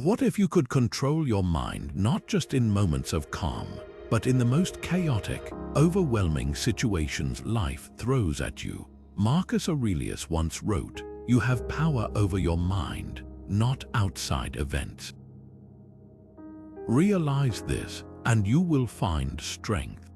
What if you could control your mind not just in moments of calm, but in the most chaotic, overwhelming situations life throws at you? Marcus Aurelius once wrote, "You have power over your mind, not outside events." Realize this, and you will find strength.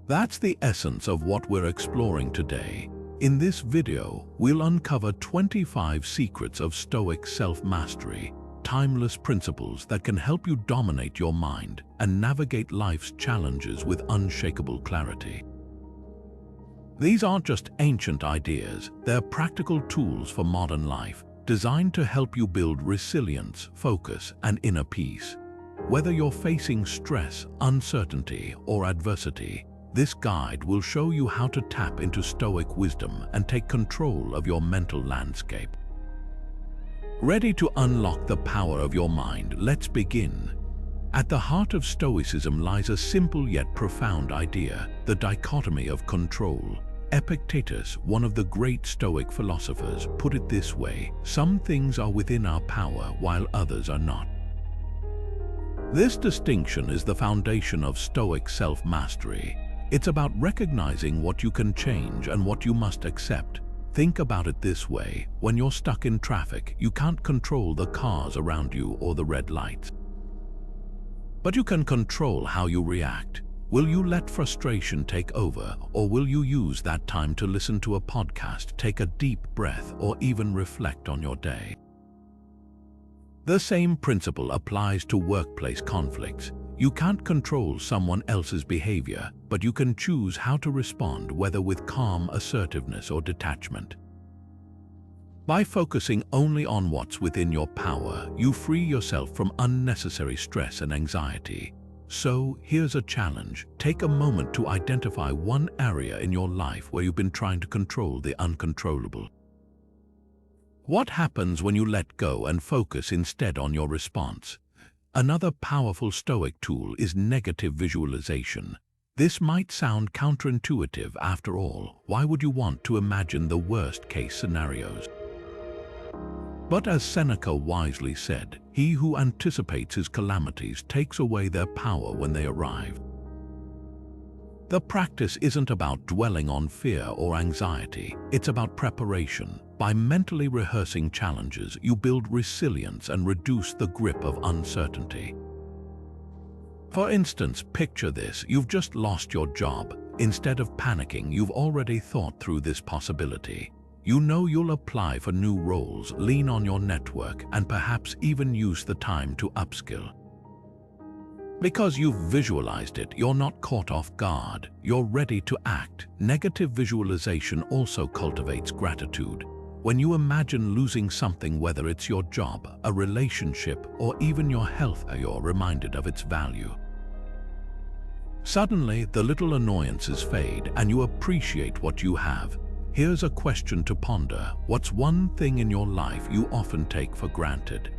That's the essence of what we're exploring today. In this video, we'll uncover 25 secrets of Stoic self-mastery, timeless principles that can help you dominate your mind and navigate life's challenges with unshakable clarity. These aren't just ancient ideas, they're practical tools for modern life, designed to help you build resilience, focus, and inner peace. Whether you're facing stress, uncertainty, or adversity, this guide will show you how to tap into Stoic wisdom and take control of your mental landscape. Ready to unlock the power of your mind? Let's begin. At the heart of Stoicism lies a simple yet profound idea, the dichotomy of control. Epictetus, one of the great Stoic philosophers, put it this way: some things are within our power while others are not. This distinction is the foundation of Stoic self-mastery. It's about recognizing what you can change and what you must accept. Think about it this way: when you're stuck in traffic, you can't control the cars around you or the red lights. But you can control how you react. Will you let frustration take over, or will you use that time to listen to a podcast, take a deep breath, or even reflect on your day? The same principle applies to workplace conflicts. You can't control someone else's behavior, but you can choose how to respond, whether with calm assertiveness or detachment. By focusing only on what's within your power, you free yourself from unnecessary stress and anxiety. So, here's a challenge. Take a moment to identify one area in your life where you've been trying to control the uncontrollable. What happens when you let go and focus instead on your response? Another powerful Stoic tool is negative visualization. This might sound counterintuitive. After all, why would you want to imagine the worst-case scenarios? But as Seneca wisely said, he who anticipates his calamities takes away their power when they arrive. The practice isn't about dwelling on fear or anxiety, it's about preparation. By mentally rehearsing challenges, you build resilience and reduce the grip of uncertainty. For instance, picture this: you've just lost your job. Instead of panicking, you've already thought through this possibility. You know you'll apply for new roles, lean on your network, and perhaps even use the time to upskill. Because you've visualized it, you're not caught off guard. You're ready to act. Negative visualization also cultivates gratitude. When you imagine losing something, whether it's your job, a relationship, or even your health, you're reminded of its value. Suddenly, the little annoyances fade and you appreciate what you have. Here's a question to ponder: what's one thing in your life you often take for granted?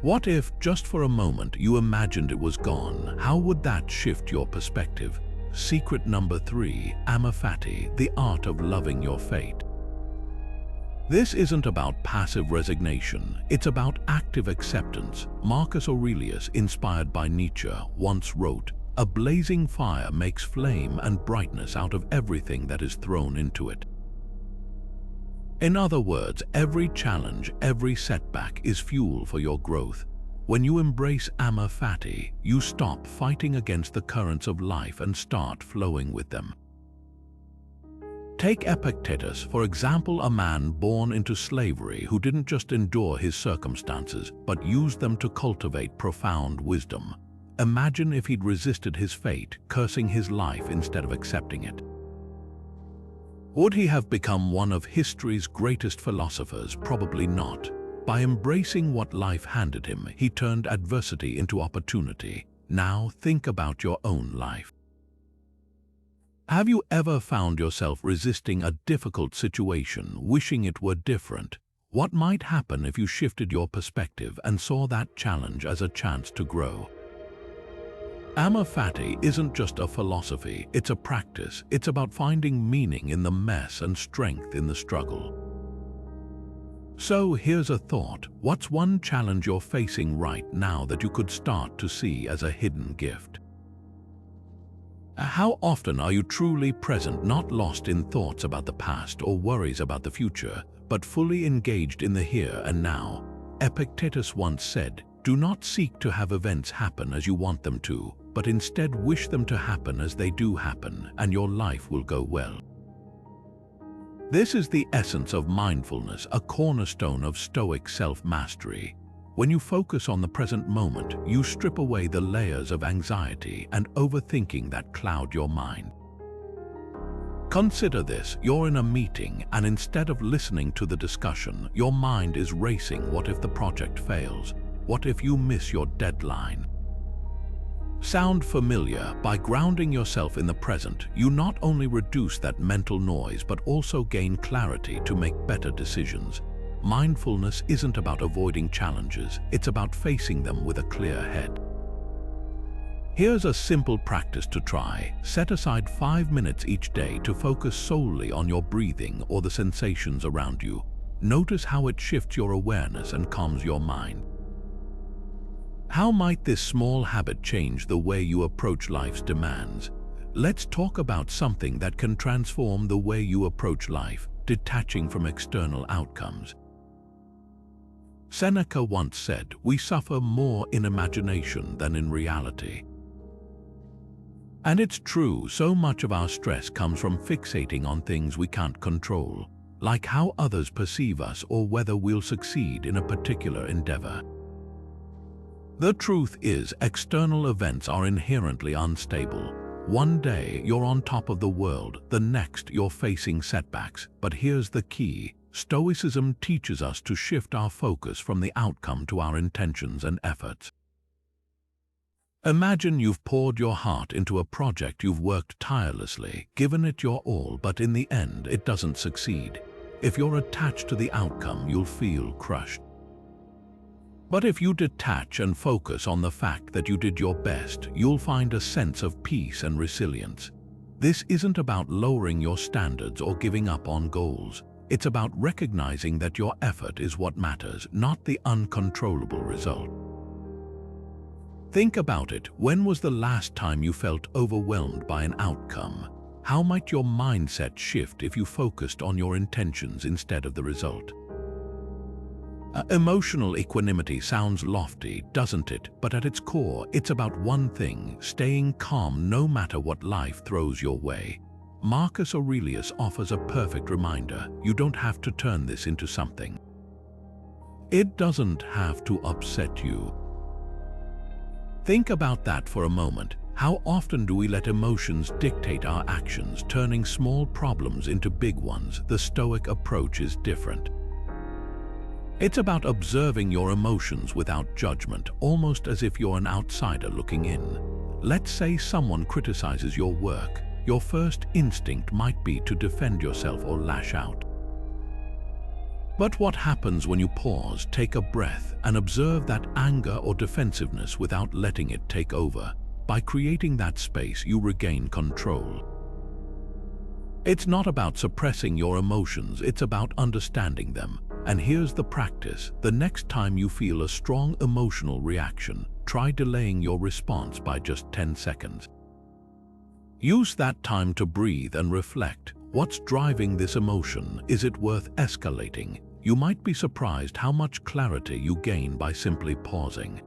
What if, just for a moment, you imagined it was gone? How would that shift your perspective? Secret number 3, Amaphati, the art of loving your fate. This isn't about passive resignation, it's about active acceptance. Marcus Aurelius, inspired by Nietzsche, once wrote, "A blazing fire makes flame and brightness out of everything that is thrown into it." In other words, every challenge, every setback is fuel for your growth. When you embrace Amor Fati, you stop fighting against the currents of life and start flowing with them. Take Epictetus, for example, a man born into slavery who didn't just endure his circumstances, but used them to cultivate profound wisdom. Imagine if he'd resisted his fate, cursing his life instead of accepting it. Would he have become one of history's greatest philosophers? Probably not. By embracing what life handed him, he turned adversity into opportunity. Now think about your own life. Have you ever found yourself resisting a difficult situation, wishing it were different? What might happen if you shifted your perspective and saw that challenge as a chance to grow? Amor Fati isn't just a philosophy, it's a practice. It's about finding meaning in the mess and strength in the struggle. So here's a thought. What's one challenge you're facing right now that you could start to see as a hidden gift? How often are you truly present, not lost in thoughts about the past or worries about the future, but fully engaged in the here and now? Epictetus once said, "Do not seek to have events happen as you want them to, but instead wish them to happen as they do happen, and your life will go well." This is the essence of mindfulness, a cornerstone of Stoic self-mastery. When you focus on the present moment, you strip away the layers of anxiety and overthinking that cloud your mind. Consider this: you're in a meeting, and instead of listening to the discussion, your mind is racing. What if the project fails? What if you miss your deadline? Sound familiar? By grounding yourself in the present, you not only reduce that mental noise but also gain clarity to make better decisions. Mindfulness isn't about avoiding challenges, it's about facing them with a clear head. Here's a simple practice to try. Set aside 5 minutes each day to focus solely on your breathing or the sensations around you. Notice how it shifts your awareness and calms your mind. How might this small habit change the way you approach life's demands? Let's talk about something that can transform the way you approach life: detaching from external outcomes. Seneca once said, "We suffer more in imagination than in reality." And it's true, so much of our stress comes from fixating on things we can't control, like how others perceive us or whether we'll succeed in a particular endeavor. The truth is, external events are inherently unstable. One day you're on top of the world, the next you're facing setbacks. But here's the key: Stoicism teaches us to shift our focus from the outcome to our intentions and efforts. Imagine you've poured your heart into a project, you've worked tirelessly, given it your all, but in the end it doesn't succeed. If you're attached to the outcome, you'll feel crushed. But if you detach and focus on the fact that you did your best, you'll find a sense of peace and resilience. This isn't about lowering your standards or giving up on goals. It's about recognizing that your effort is what matters, not the uncontrollable result. Think about it. When was the last time you felt overwhelmed by an outcome? How might your mindset shift if you focused on your intentions instead of the result? Emotional equanimity sounds lofty, doesn't it? But at its core, it's about one thing: staying calm no matter what life throws your way. Marcus Aurelius offers a perfect reminder: you don't have to turn this into something. It doesn't have to upset you. Think about that for a moment. How often do we let emotions dictate our actions, turning small problems into big ones? The Stoic approach is different. It's about observing your emotions without judgment, almost as if you're an outsider looking in. Let's say someone criticizes your work. Your first instinct might be to defend yourself or lash out. But what happens when you pause, take a breath, and observe that anger or defensiveness without letting it take over? By creating that space, you regain control. It's not about suppressing your emotions, it's about understanding them. And here's the practice: the next time you feel a strong emotional reaction, try delaying your response by just 10 seconds. Use that time to breathe and reflect. What's driving this emotion? Is it worth escalating? You might be surprised how much clarity you gain by simply pausing.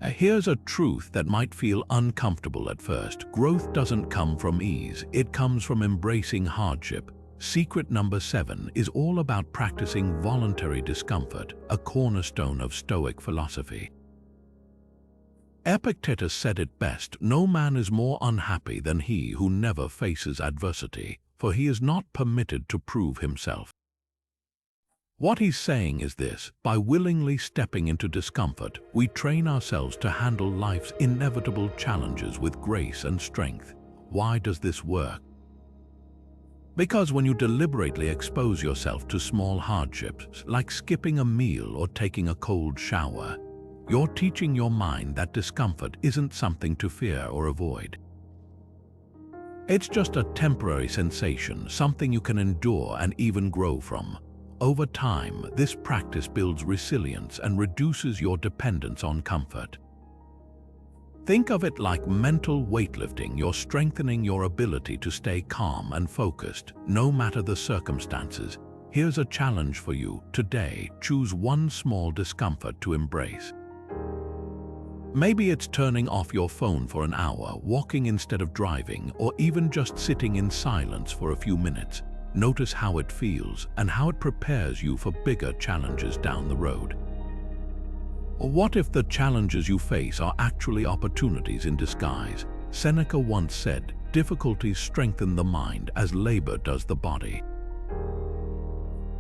Here's a truth that might feel uncomfortable at first. Growth doesn't come from ease, it comes from embracing hardship. Secret number 7 is all about practicing voluntary discomfort, a cornerstone of Stoic philosophy. Epictetus said it best: "No man is more unhappy than he who never faces adversity, for he is not permitted to prove himself." What he's saying is this: by willingly stepping into discomfort, we train ourselves to handle life's inevitable challenges with grace and strength. Why does this work? Because when you deliberately expose yourself to small hardships, like skipping a meal or taking a cold shower, you're teaching your mind that discomfort isn't something to fear or avoid. It's just a temporary sensation, something you can endure and even grow from. Over time, this practice builds resilience and reduces your dependence on comfort. Think of it like mental weightlifting. You're strengthening your ability to stay calm and focused, no matter the circumstances. Here's a challenge for you. Today, choose one small discomfort to embrace. Maybe it's turning off your phone for an hour, walking instead of driving, or even just sitting in silence for a few minutes. Notice how it feels and how it prepares you for bigger challenges down the road. Or what if the challenges you face are actually opportunities in disguise? Seneca once said, "Difficulties strengthen the mind as labor does the body."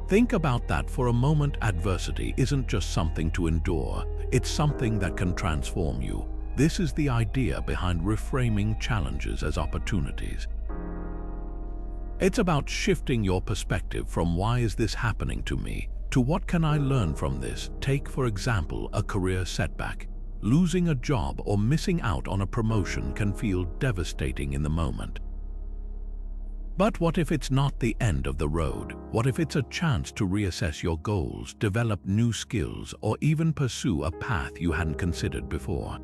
Think about that for a moment. Adversity isn't just something to endure, it's something that can transform you. This is the idea behind reframing challenges as opportunities. It's about shifting your perspective from "why is this happening to me?" to "what can I learn from this?" Take, for example, a career setback. Losing a job or missing out on a promotion can feel devastating in the moment. But what if it's not the end of the road? What if it's a chance to reassess your goals, develop new skills, or even pursue a path you hadn't considered before?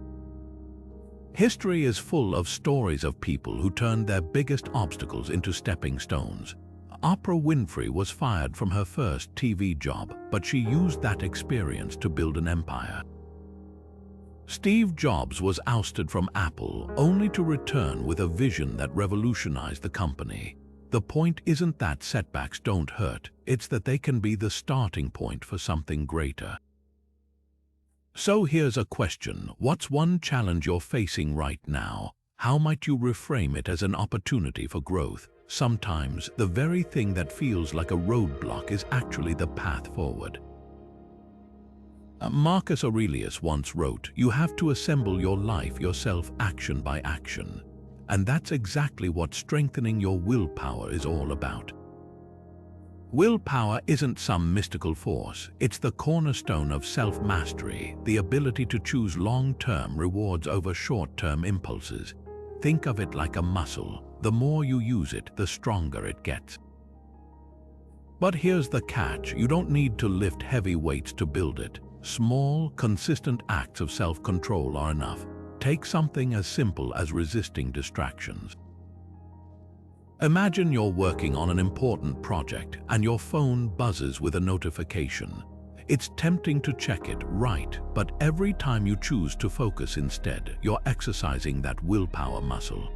History is full of stories of people who turned their biggest obstacles into stepping stones. Oprah Winfrey was fired from her first TV job, but she used that experience to build an empire. Steve Jobs was ousted from Apple, only to return with a vision that revolutionized the company. The point isn't that setbacks don't hurt, it's that they can be the starting point for something greater. So here's a question. What's one challenge you're facing right now? How might you reframe it as an opportunity for growth? Sometimes, the very thing that feels like a roadblock is actually the path forward. Marcus Aurelius once wrote, "You have to assemble your life yourself, action by action." And that's exactly what strengthening your willpower is all about. Willpower isn't some mystical force, it's the cornerstone of self-mastery, the ability to choose long-term rewards over short-term impulses. Think of it like a muscle. The more you use it, the stronger it gets. But here's the catch. You don't need to lift heavy weights to build it. Small, consistent acts of self-control are enough. Take something as simple as resisting distractions. Imagine you're working on an important project and your phone buzzes with a notification. It's tempting to check it, right? But every time you choose to focus instead, you're exercising that willpower muscle.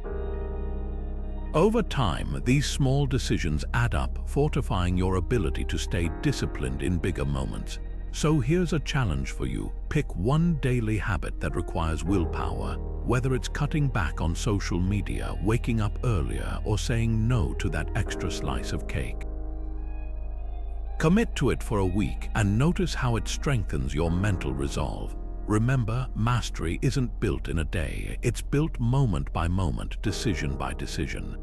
Over time, these small decisions add up, fortifying your ability to stay disciplined in bigger moments. So here's a challenge for you. Pick one daily habit that requires willpower, whether it's cutting back on social media, waking up earlier, or saying no to that extra slice of cake. Commit to it for a week and notice how it strengthens your mental resolve. Remember, mastery isn't built in a day, it's built moment by moment, decision by decision.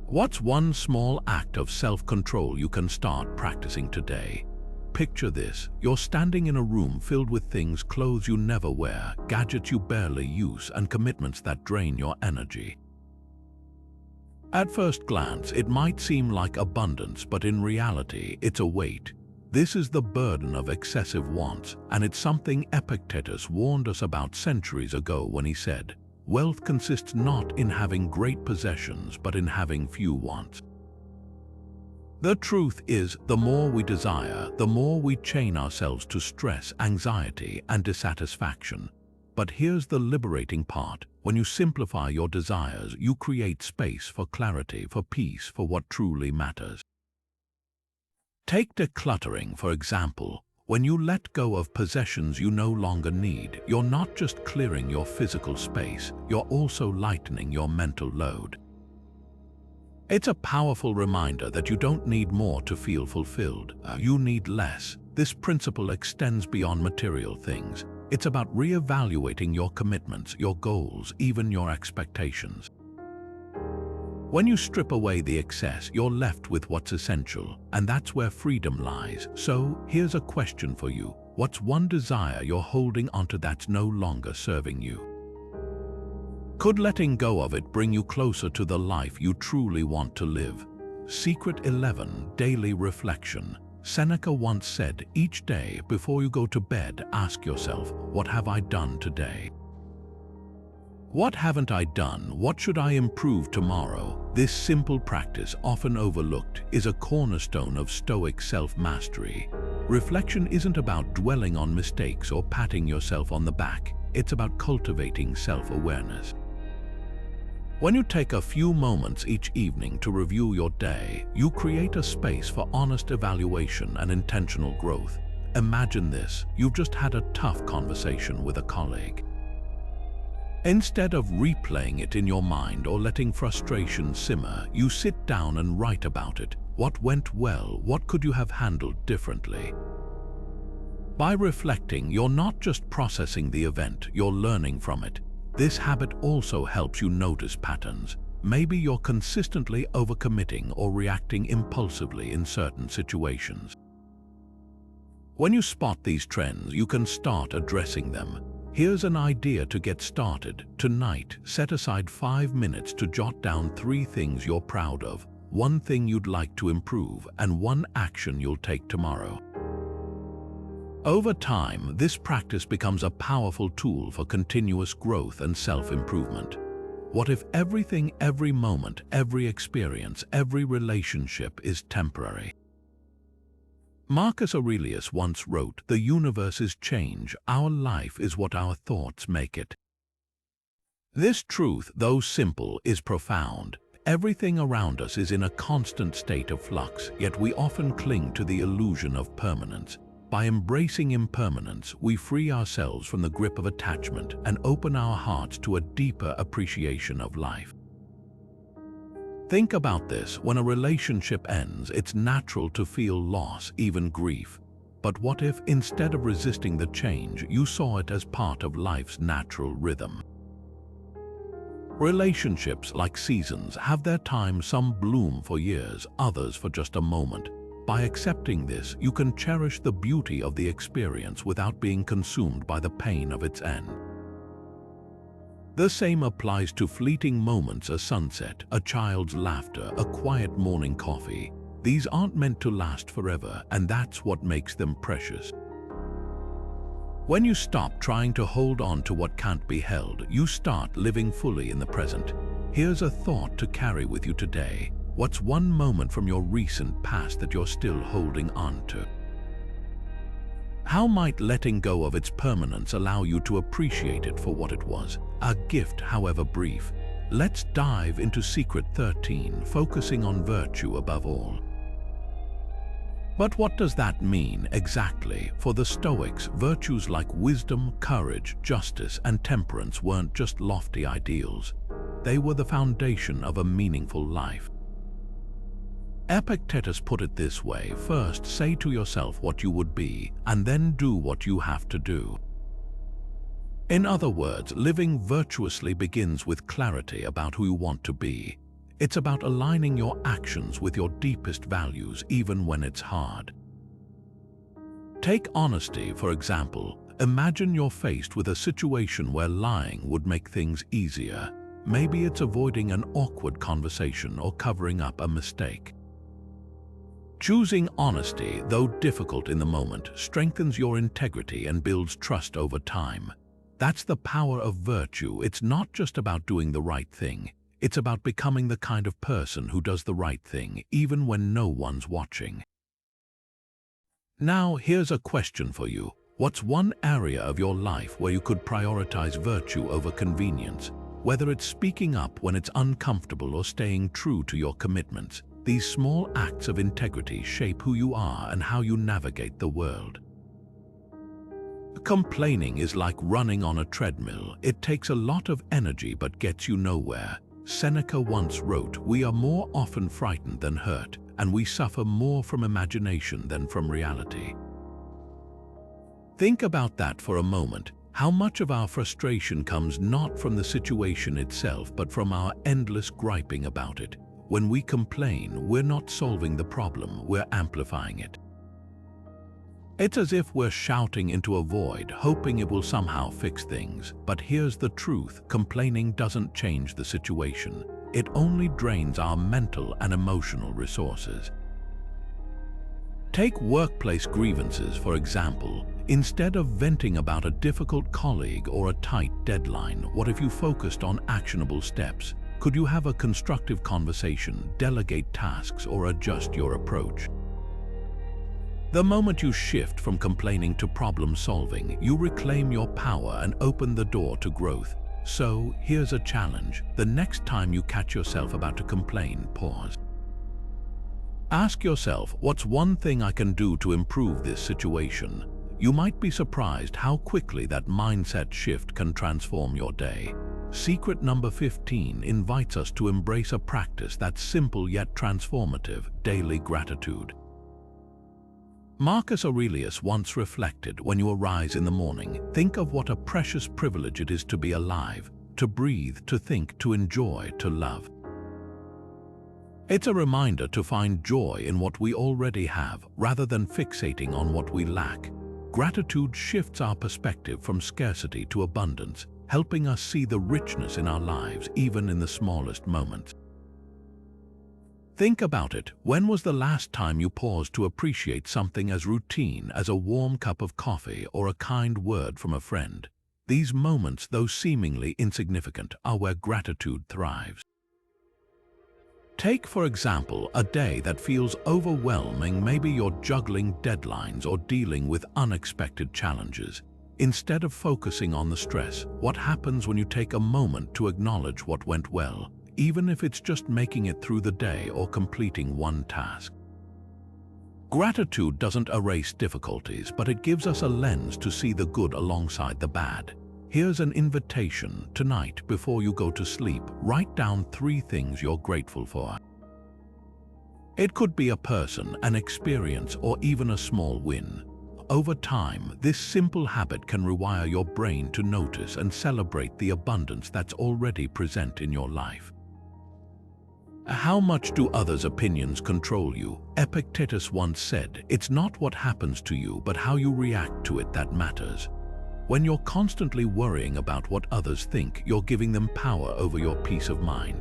What's one small act of self-control you can start practicing today? Picture this. You're standing in a room filled with things, clothes you never wear, gadgets you barely use, and commitments that drain your energy. At first glance, it might seem like abundance, but in reality, it's a weight. This is the burden of excessive wants, and it's something Epictetus warned us about centuries ago when he said, "Wealth consists not in having great possessions, but in having few wants." The truth is, the more we desire, the more we chain ourselves to stress, anxiety, and dissatisfaction. But here's the liberating part. When you simplify your desires, you create space for clarity, for peace, for what truly matters. Take decluttering, for example. When you let go of possessions you no longer need, you're not just clearing your physical space, you're also lightening your mental load. It's a powerful reminder that you don't need more to feel fulfilled. You need less. This principle extends beyond material things. It's about reevaluating your commitments, your goals, even your expectations. When you strip away the excess, you're left with what's essential, and that's where freedom lies. So, here's a question for you. What's one desire you're holding onto that's no longer serving you? Could letting go of it bring you closer to the life you truly want to live? Secret 11, Daily Reflection. Seneca once said, each day before you go to bed, ask yourself, what have I done today? What haven't I done? What should I improve tomorrow? This simple practice, often overlooked, is a cornerstone of Stoic self-mastery. Reflection isn't about dwelling on mistakes or patting yourself on the back. It's about cultivating self-awareness. When you take a few moments each evening to review your day, you create a space for honest evaluation and intentional growth. Imagine this: you've just had a tough conversation with a colleague. Instead of replaying it in your mind or letting frustration simmer, you sit down and write about it. What went well? What could you have handled differently? By reflecting, you're not just processing the event, you're learning from it. This habit also helps you notice patterns. Maybe you're consistently overcommitting or reacting impulsively in certain situations. When you spot these trends, you can start addressing them. Here's an idea to get started. Tonight, set aside 5 minutes to jot down 3 things you're proud of, 1 thing you'd like to improve, and 1 action you'll take tomorrow. Over time, this practice becomes a powerful tool for continuous growth and self-improvement. What if everything, every moment, every experience, every relationship is temporary? Marcus Aurelius once wrote, "The universe is change, our life is what our thoughts make it." This truth, though simple, is profound. Everything around us is in a constant state of flux, yet we often cling to the illusion of permanence. By embracing impermanence, we free ourselves from the grip of attachment and open our hearts to a deeper appreciation of life. Think about this: when a relationship ends, it's natural to feel loss, even grief. But what if, instead of resisting the change, you saw it as part of life's natural rhythm? Relationships, like seasons, have their time. Some bloom for years, others for just a moment. By accepting this, you can cherish the beauty of the experience without being consumed by the pain of its end. The same applies to fleeting moments: a sunset, a child's laughter, a quiet morning coffee. These aren't meant to last forever, and that's what makes them precious. When you stop trying to hold on to what can't be held, you start living fully in the present. Here's a thought to carry with you today. What's 1 moment from your recent past that you're still holding on to? How might letting go of its permanence allow you to appreciate it for what it was, a gift, however brief? Let's dive into Secret 13, focusing on virtue above all. But what does that mean exactly? For the Stoics, virtues like wisdom, courage, justice, and temperance weren't just lofty ideals. They were the foundation of a meaningful life. Epictetus put it this way: first say to yourself what you would be, and then do what you have to do. In other words, living virtuously begins with clarity about who you want to be. It's about aligning your actions with your deepest values, even when it's hard. Take honesty, for example. Imagine you're faced with a situation where lying would make things easier. Maybe it's avoiding an awkward conversation or covering up a mistake. Choosing honesty, though difficult in the moment, strengthens your integrity and builds trust over time. That's the power of virtue. It's not just about doing the right thing. It's about becoming the kind of person who does the right thing, even when no one's watching. Now, here's a question for you. What's 1 area of your life where you could prioritize virtue over convenience? Whether it's speaking up when it's uncomfortable or staying true to your commitments, these small acts of integrity shape who you are and how you navigate the world. Complaining is like running on a treadmill. It takes a lot of energy but gets you nowhere. Seneca once wrote, "We are more often frightened than hurt, and we suffer more from imagination than from reality." Think about that for a moment. How much of our frustration comes not from the situation itself, but from our endless griping about it? When we complain, we're not solving the problem, we're amplifying it. It's as if we're shouting into a void, hoping it will somehow fix things. But here's the truth: complaining doesn't change the situation. it only drains our mental and emotional resources. Take workplace grievances, for example. Instead of venting about a difficult colleague or a tight deadline, what if you focused on actionable steps? Could you have a constructive conversation, delegate tasks, or adjust your approach? The moment you shift from complaining to problem solving, you reclaim your power and open the door to growth. So, here's a challenge. The next time you catch yourself about to complain, pause. Ask yourself, what's one thing I can do to improve this situation? You might be surprised how quickly that mindset shift can transform your day. Secret number 15 invites us to embrace a practice that's simple yet transformative: daily gratitude. Marcus Aurelius once reflected, when you arise in the morning, think of what a precious privilege it is to be alive, to breathe, to think, to enjoy, to love. It's a reminder to find joy in what we already have, rather than fixating on what we lack. Gratitude shifts our perspective from scarcity to abundance, helping us see the richness in our lives, even in the smallest moments. Think about it. When was the last time you paused to appreciate something as routine as a warm cup of coffee or a kind word from a friend? These moments, though seemingly insignificant, are where gratitude thrives. Take, for example, a day that feels overwhelming. Maybe you're juggling deadlines or dealing with unexpected challenges. Instead of focusing on the stress, what happens when you take a moment to acknowledge what went well, even if it's just making it through the day or completing one task? Gratitude doesn't erase difficulties, but it gives us a lens to see the good alongside the bad. Here's an invitation. Tonight, before you go to sleep, write down 3 things you're grateful for. It could be a person, an experience, or even a small win. Over time, this simple habit can rewire your brain to notice and celebrate the abundance that's already present in your life. How much do others' opinions control you? Epictetus once said, "It's not what happens to you, but how you react to it that matters." When you're constantly worrying about what others think, you're giving them power over your peace of mind.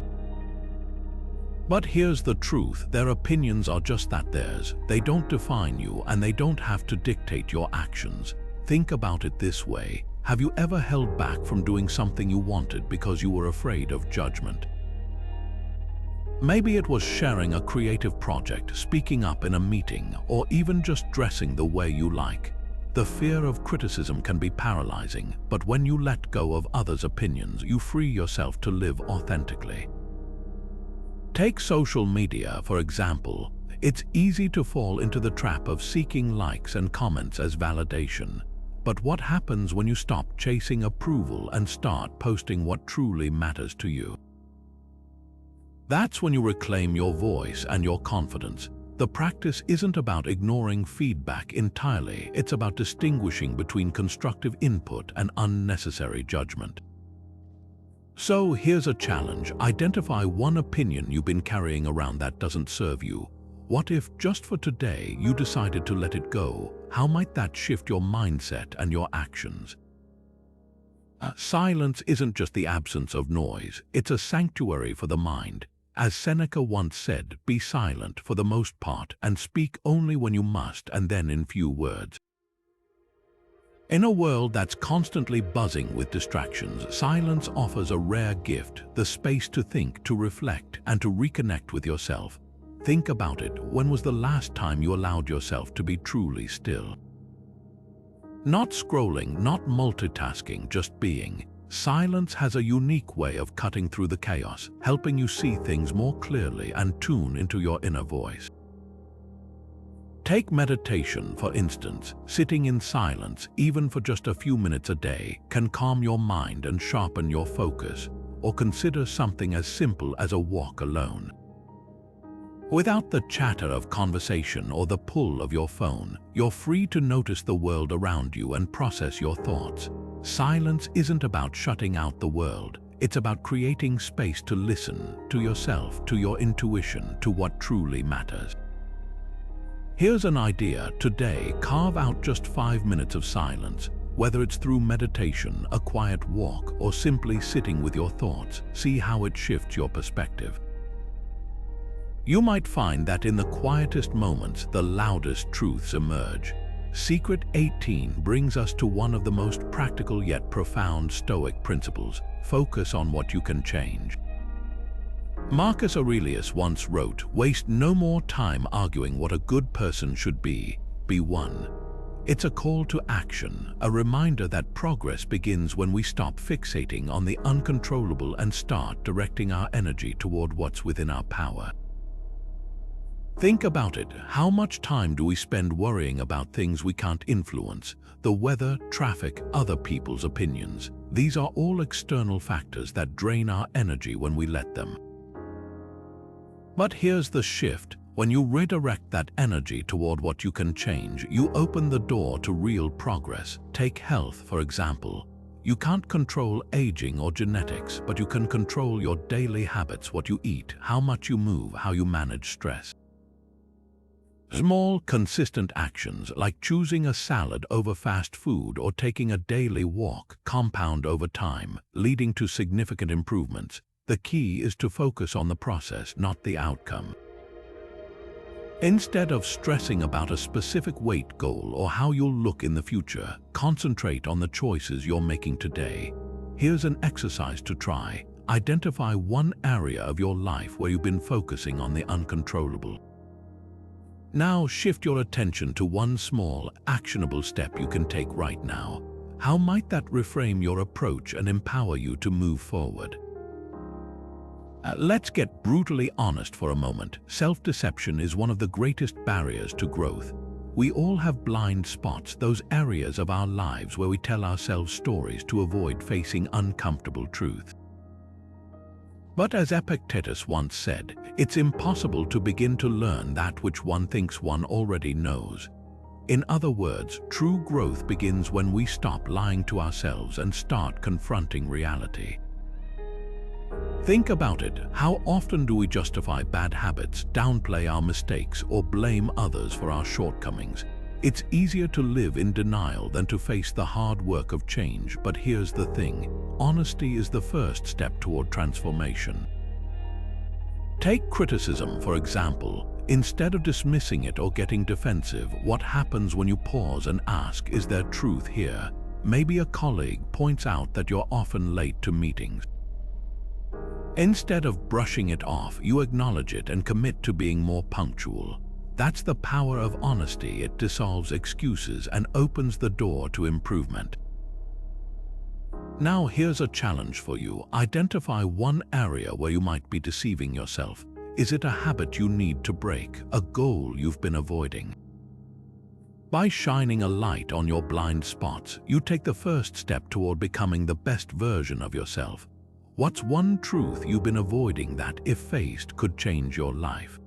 But here's the truth: their opinions are just that, theirs. They don't define you, and they don't have to dictate your actions. Think about it this way: have you ever held back from doing something you wanted because you were afraid of judgment? Maybe it was sharing a creative project, speaking up in a meeting, or even just dressing the way you like. The fear of criticism can be paralyzing, but when you let go of others' opinions, you free yourself to live authentically. Take social media, for example. It's easy to fall into the trap of seeking likes and comments as validation. But what happens when you stop chasing approval and start posting what truly matters to you? That's when you reclaim your voice and your confidence. The practice isn't about ignoring feedback entirely, it's about distinguishing between constructive input and unnecessary judgment. So here's a challenge: identify one opinion you've been carrying around that doesn't serve you. What if, just for today, you decided to let it go? How might that shift your mindset and your actions? Silence isn't just the absence of noise, it's a sanctuary for the mind. As Seneca once said, be silent for the most part and speak only when you must, and then in few words. In a world that's constantly buzzing with distractions, silence offers a rare gift: the space to think, to reflect, and to reconnect with yourself. Think about it. When was the last time you allowed yourself to be truly still? Not scrolling, not multitasking, just being. Silence has a unique way of cutting through the chaos, helping you see things more clearly and tune into your inner voice. Take meditation, for instance. Sitting in silence, even for just a few minutes a day, can calm your mind and sharpen your focus. Or consider something as simple as a walk alone. Without the chatter of conversation or the pull of your phone, you're free to notice the world around you and process your thoughts. Silence isn't about shutting out the world. It's about creating space to listen to yourself, to your intuition, to what truly matters. Here's an idea. Today, carve out just 5 minutes of silence. Whether it's through meditation, a quiet walk, or simply sitting with your thoughts, see how it shifts your perspective. You might find that in the quietest moments, the loudest truths emerge. Secret 18 brings us to one of the most practical yet profound Stoic principles: focus on what you can change. Marcus Aurelius once wrote, "Waste no more time arguing what a good person should be one." It's a call to action, a reminder that progress begins when we stop fixating on the uncontrollable and start directing our energy toward what's within our power. Think about it. How much time do we spend worrying about things we can't influence? The weather, traffic, other people's opinions. These are all external factors that drain our energy when we let them. But here's the shift. When you redirect that energy toward what you can change, you open the door to real progress. Take health, for example. You can't control aging or genetics, but you can control your daily habits: what you eat, how much you move, how you manage stress. Small, consistent actions like choosing a salad over fast food or taking a daily walk compound over time, leading to significant improvements. The key is to focus on the process, not the outcome. Instead of stressing about a specific weight goal or how you'll look in the future, concentrate on the choices you're making today. Here's an exercise to try. Identify one area of your life where you've been focusing on the uncontrollable. Now shift your attention to one small, actionable step you can take right now. How might that reframe your approach and empower you to move forward? Let's get brutally honest for a moment. Self-deception is one of the greatest barriers to growth. We all have blind spots, those areas of our lives where we tell ourselves stories to avoid facing uncomfortable truths. But as Epictetus once said, it's impossible to begin to learn that which one thinks one already knows. In other words, true growth begins when we stop lying to ourselves and start confronting reality. Think about it. How often do we justify bad habits, downplay our mistakes, or blame others for our shortcomings? It's easier to live in denial than to face the hard work of change, but here's the thing. Honesty is the first step toward transformation. Take criticism, for example. Instead of dismissing it or getting defensive, what happens when you pause and ask, is there truth here? Maybe a colleague points out that you're often late to meetings. Instead of brushing it off, you acknowledge it and commit to being more punctual. That's the power of honesty. It dissolves excuses and opens the door to improvement. Now here's a challenge for you. Identify one area where you might be deceiving yourself. Is it a habit you need to break, a goal you've been avoiding? By shining a light on your blind spots, you take the first step toward becoming the best version of yourself. What's one truth you've been avoiding that, if faced, could change your life?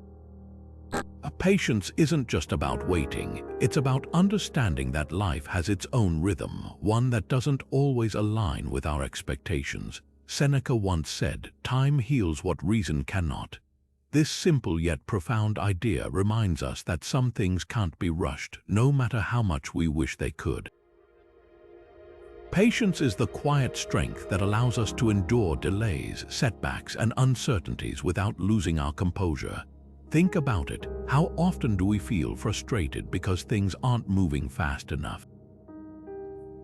Patience isn't just about waiting. It's about understanding that life has its own rhythm, one that doesn't always align with our expectations. Seneca once said, "Time heals what reason cannot." This simple yet profound idea reminds us that some things can't be rushed, no matter how much we wish they could. Patience is the quiet strength that allows us to endure delays, setbacks, and uncertainties without losing our composure. Think about it. How often do we feel frustrated because things aren't moving fast enough?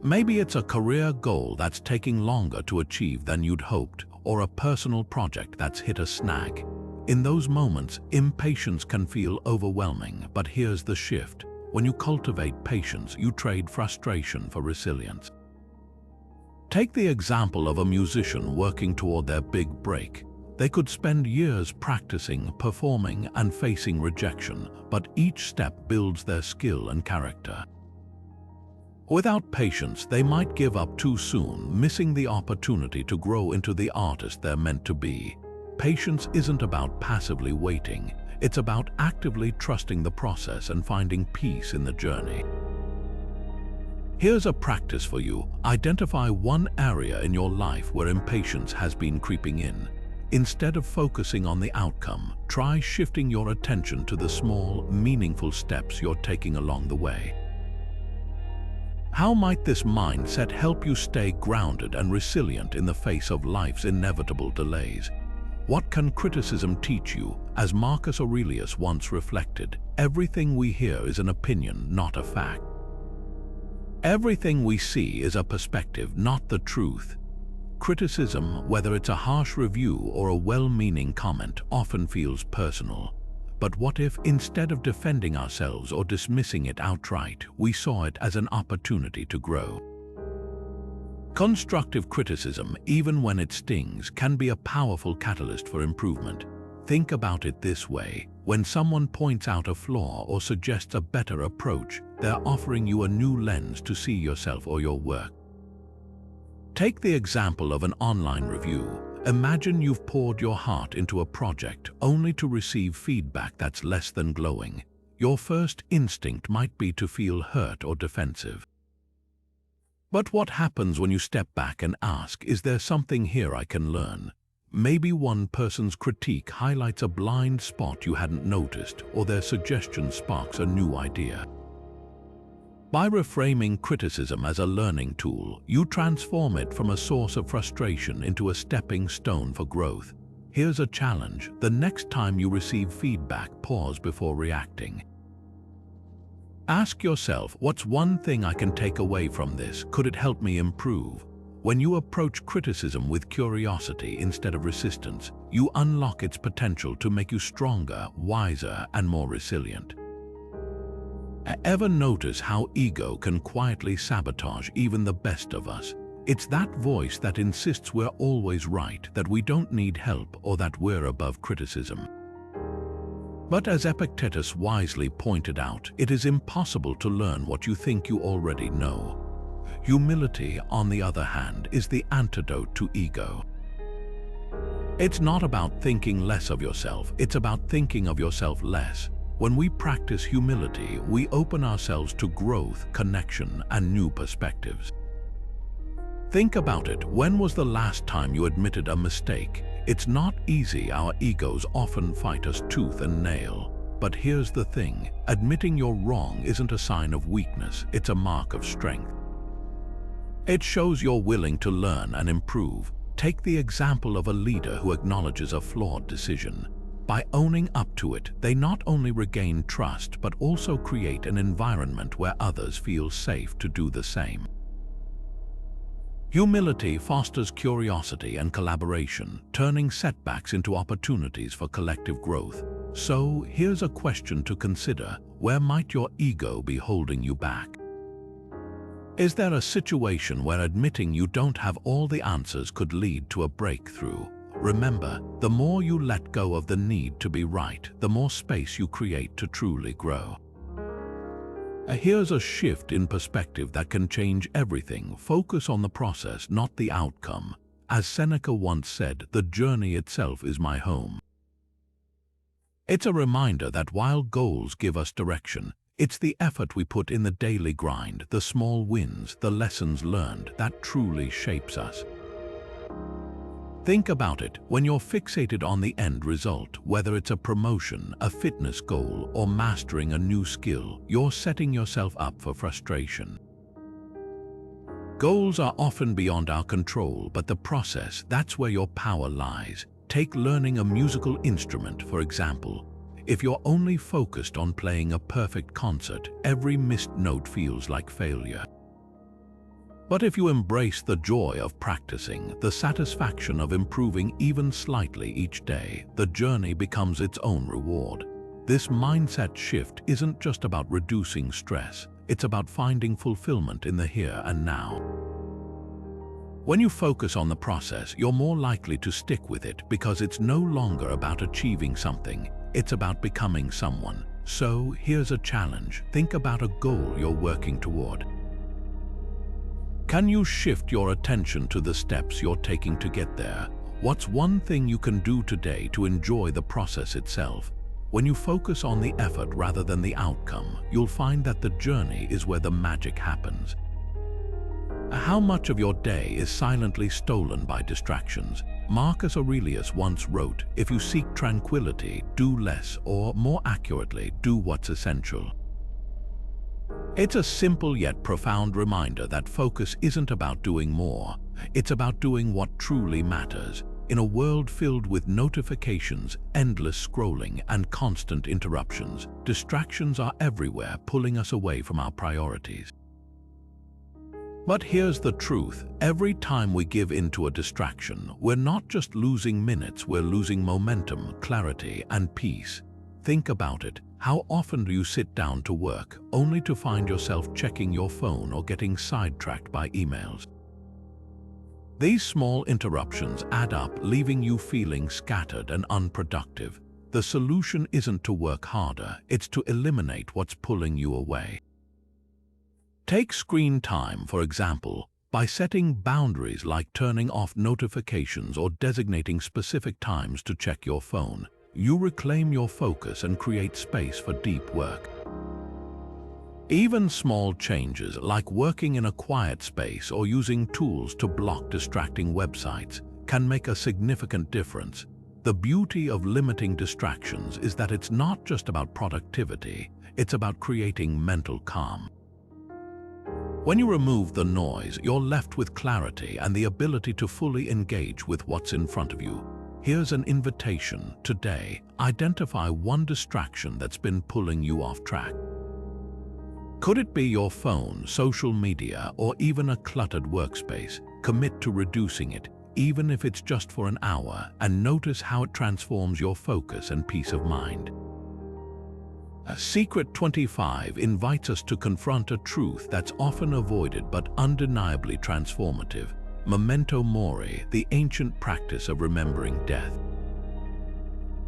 Maybe it's a career goal that's taking longer to achieve than you'd hoped, or a personal project that's hit a snag. In those moments, impatience can feel overwhelming, but here's the shift. When you cultivate patience, you trade frustration for resilience. Take the example of a musician working toward their big break. They could spend years practicing, performing, and facing rejection, but each step builds their skill and character. Without patience, they might give up too soon, missing the opportunity to grow into the artist they're meant to be. Patience isn't about passively waiting. It's about actively trusting the process and finding peace in the journey. Here's a practice for you. Identify one area in your life where impatience has been creeping in. Instead of focusing on the outcome, try shifting your attention to the small, meaningful steps you're taking along the way. How might this mindset help you stay grounded and resilient in the face of life's inevitable delays? What can criticism teach you? As Marcus Aurelius once reflected, everything we hear is an opinion, not a fact. Everything we see is a perspective, not the truth. Criticism, whether it's a harsh review or a well-meaning comment, often feels personal. But what if, instead of defending ourselves or dismissing it outright, we saw it as an opportunity to grow? Constructive criticism, even when it stings, can be a powerful catalyst for improvement. Think about it this way: when someone points out a flaw or suggests a better approach, they're offering you a new lens to see yourself or your work. Take the example of an online review. Imagine you've poured your heart into a project only to receive feedback that's less than glowing. Your first instinct might be to feel hurt or defensive. But what happens when you step back and ask, is there something here I can learn? Maybe one person's critique highlights a blind spot you hadn't noticed, or their suggestion sparks a new idea. By reframing criticism as a learning tool, you transform it from a source of frustration into a stepping stone for growth. Here's a challenge: the next time you receive feedback, pause before reacting. Ask yourself, what's one thing I can take away from this? Could it help me improve? When you approach criticism with curiosity instead of resistance, you unlock its potential to make you stronger, wiser, and more resilient. Ever notice how ego can quietly sabotage even the best of us? It's that voice that insists we're always right, that we don't need help, or that we're above criticism. But as Epictetus wisely pointed out, it is impossible to learn what you think you already know. Humility, on the other hand, is the antidote to ego. It's not about thinking less of yourself, it's about thinking of yourself less. When we practice humility, we open ourselves to growth, connection, and new perspectives. Think about it. When was the last time you admitted a mistake? It's not easy. Our egos often fight us tooth and nail. But here's the thing: admitting you're wrong isn't a sign of weakness, it's a mark of strength. It shows you're willing to learn and improve. Take the example of a leader who acknowledges a flawed decision. By owning up to it, they not only regain trust but also create an environment where others feel safe to do the same. Humility fosters curiosity and collaboration, turning setbacks into opportunities for collective growth. So, here's a question to consider: where might your ego be holding you back? Is there a situation where admitting you don't have all the answers could lead to a breakthrough? Remember, the more you let go of the need to be right, the more space you create to truly grow. Here's a shift in perspective that can change everything. Focus on the process, not the outcome. As Seneca once said, "The journey itself is my home." It's a reminder that while goals give us direction, it's the effort we put in the daily grind, the small wins, the lessons learned, that truly shapes us. Think about it: when you're fixated on the end result, whether it's a promotion, a fitness goal, or mastering a new skill, you're setting yourself up for frustration. Goals are often beyond our control, but the process, that's where your power lies. Take learning a musical instrument, for example. If you're only focused on playing a perfect concert, every missed note feels like failure. But if you embrace the joy of practicing, the satisfaction of improving even slightly each day, the journey becomes its own reward. This mindset shift isn't just about reducing stress, it's about finding fulfillment in the here and now. When you focus on the process, you're more likely to stick with it because it's no longer about achieving something, it's about becoming someone. So here's a challenge: think about a goal you're working toward. Can you shift your attention to the steps you're taking to get there? What's one thing you can do today to enjoy the process itself? When you focus on the effort rather than the outcome, you'll find that the journey is where the magic happens. How much of your day is silently stolen by distractions? Marcus Aurelius once wrote, "If you seek tranquility, do less, or more accurately, do what's essential." It's a simple yet profound reminder that focus isn't about doing more, it's about doing what truly matters. In a world filled with notifications, endless scrolling, and constant interruptions, distractions are everywhere, pulling us away from our priorities. But here's the truth: every time we give in to a distraction, we're not just losing minutes, we're losing momentum, clarity, and peace. Think about it. How often do you sit down to work, only to find yourself checking your phone or getting sidetracked by emails? These small interruptions add up, leaving you feeling scattered and unproductive. The solution isn't to work harder, it's to eliminate what's pulling you away. Take screen time, for example. By setting boundaries like turning off notifications or designating specific times to check your phone, you reclaim your focus and create space for deep work. Even small changes like working in a quiet space or using tools to block distracting websites can make a significant difference. The beauty of limiting distractions is that it's not just about productivity, it's about creating mental calm. When you remove the noise, you're left with clarity and the ability to fully engage with what's in front of you. Here's an invitation today: identify one distraction that's been pulling you off track. Could it be your phone, social media, or even a cluttered workspace? Commit to reducing it, even if it's just for an hour, and notice how it transforms your focus and peace of mind. Secret 25 invites us to confront a truth that's often avoided but undeniably transformative. Memento Mori, the ancient practice of remembering death.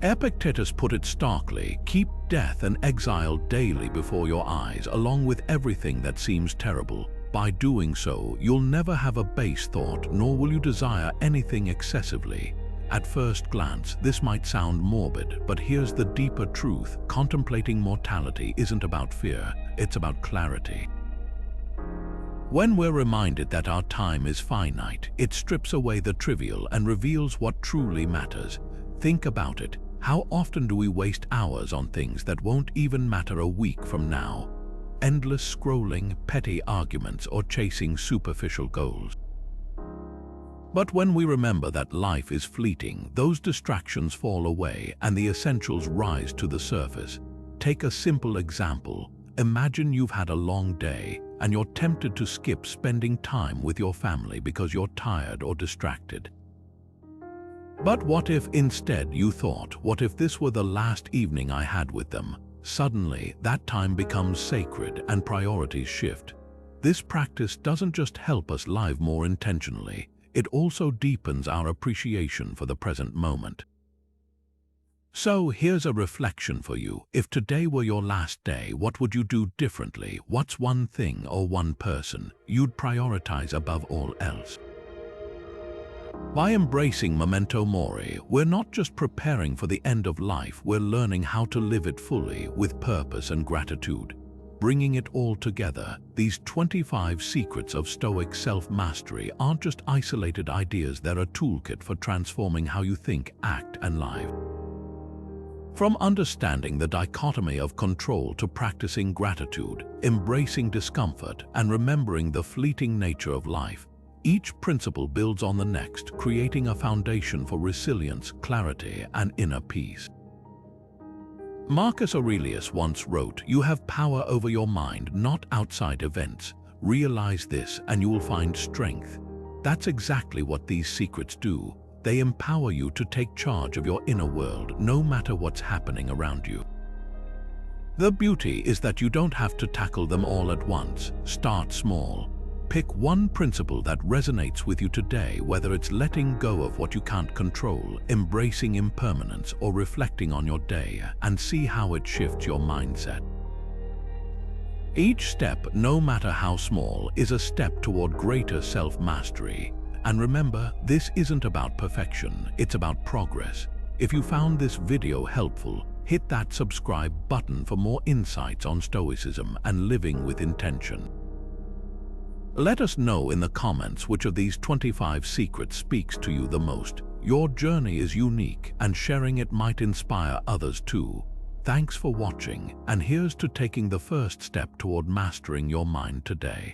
Epictetus put it starkly: keep death and exile daily before your eyes, along with everything that seems terrible. By doing so, you'll never have a base thought, nor will you desire anything excessively. At first glance, this might sound morbid, but here's the deeper truth: contemplating mortality isn't about fear, it's about clarity. When we're reminded that our time is finite, it strips away the trivial and reveals what truly matters. Think about it. How often do we waste hours on things that won't even matter a week from now? Endless scrolling, petty arguments, or chasing superficial goals. But when we remember that life is fleeting, those distractions fall away and the essentials rise to the surface. Take a simple example. Imagine you've had a long day and you're tempted to skip spending time with your family because you're tired or distracted. But what if instead you thought, what if this were the last evening I had with them? Suddenly, that time becomes sacred and priorities shift. This practice doesn't just help us live more intentionally, it also deepens our appreciation for the present moment. So here's a reflection for you. If today were your last day, what would you do differently? What's one thing or one person you'd prioritize above all else? By embracing Memento Mori, we're not just preparing for the end of life, we're learning how to live it fully with purpose and gratitude. Bringing it all together, these 25 secrets of Stoic self-mastery aren't just isolated ideas, they're a toolkit for transforming how you think, act, and live. From understanding the dichotomy of control to practicing gratitude, embracing discomfort, and remembering the fleeting nature of life, each principle builds on the next, creating a foundation for resilience, clarity, and inner peace. Marcus Aurelius once wrote, "You have power over your mind, not outside events. Realize this and you will find strength." That's exactly what these secrets do. They empower you to take charge of your inner world, no matter what's happening around you. The beauty is that you don't have to tackle them all at once. Start small. Pick one principle that resonates with you today, whether it's letting go of what you can't control, embracing impermanence, or reflecting on your day, and see how it shifts your mindset. Each step, no matter how small, is a step toward greater self-mastery. And remember, this isn't about perfection, it's about progress. If you found this video helpful, hit that subscribe button for more insights on Stoicism and living with intention. Let us know in the comments which of these 25 secrets speaks to you the most. Your journey is unique, and sharing it might inspire others too. Thanks for watching, and here's to taking the first step toward mastering your mind today.